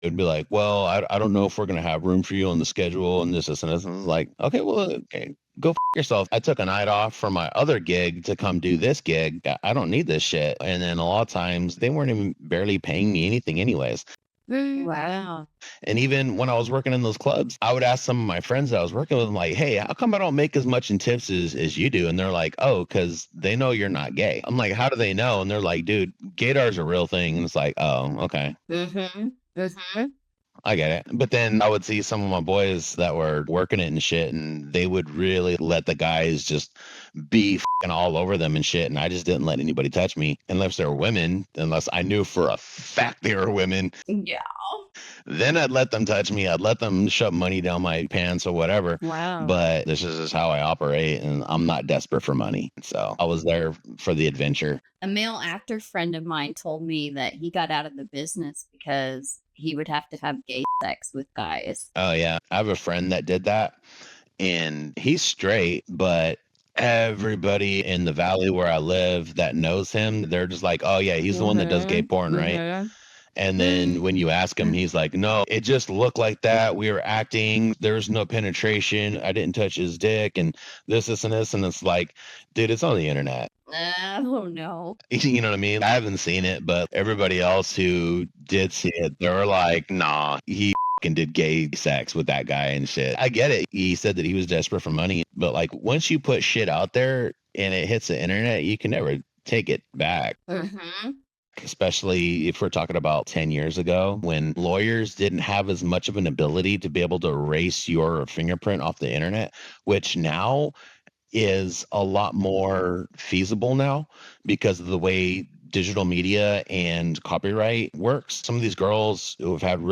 It'd be like, well, I don't know if we're going to have room for you on the schedule and this, and this. And I was like, okay, well, okay, go yourself. I took a night off from my other gig to come do this gig. I don't need this shit. And then a lot of times they weren't even barely paying me anything anyways. Wow. And even when I was working in those clubs, I would ask some of my friends that I was working with, I'm like, hey, how come I don't make as much in tips as you do? And they're like, oh, because they know you're not gay. I'm like, how do they know? And they're like, dude, gaydar is a real thing. And it's like, oh, okay. Mm-hmm. Mm-hmm. I get it. But then I would see some of my boys that were working it and shit, and they would really let the guys just be all over them and shit. And I just didn't let anybody touch me unless they were women, unless I knew for a fact they were women. Yeah. Then I'd let them touch me. I'd let them shove money down my pants or whatever. Wow. But this is just how I operate, and I'm not desperate for money. So I was there for the adventure. A male actor friend of mine told me that he got out of the business because he would have to have gay sex with guys. Oh, yeah. I have a friend that did that, and he's straight, but everybody in the valley where I live that knows him, they're just like, oh, yeah, he's the one that does gay porn, right? And then when you ask him, he's like, no, it just looked like that. We were acting. There's no penetration. I didn't touch his dick and this, and this. And it's like, dude, it's on the internet. Oh, no. You know what I mean? I haven't seen it, but everybody else who did see it, they were like, nah, he did gay sex with that guy and shit. I get it. He said that he was desperate for money, but like once you put shit out there and it hits the internet, you can never take it back. Mm-hmm. Especially if we're talking about 10 years ago when lawyers didn't have as much of an ability to be able to erase your fingerprint off the internet, which now is a lot more feasible now because of the way digital media and copyright works. Some of these girls who have had really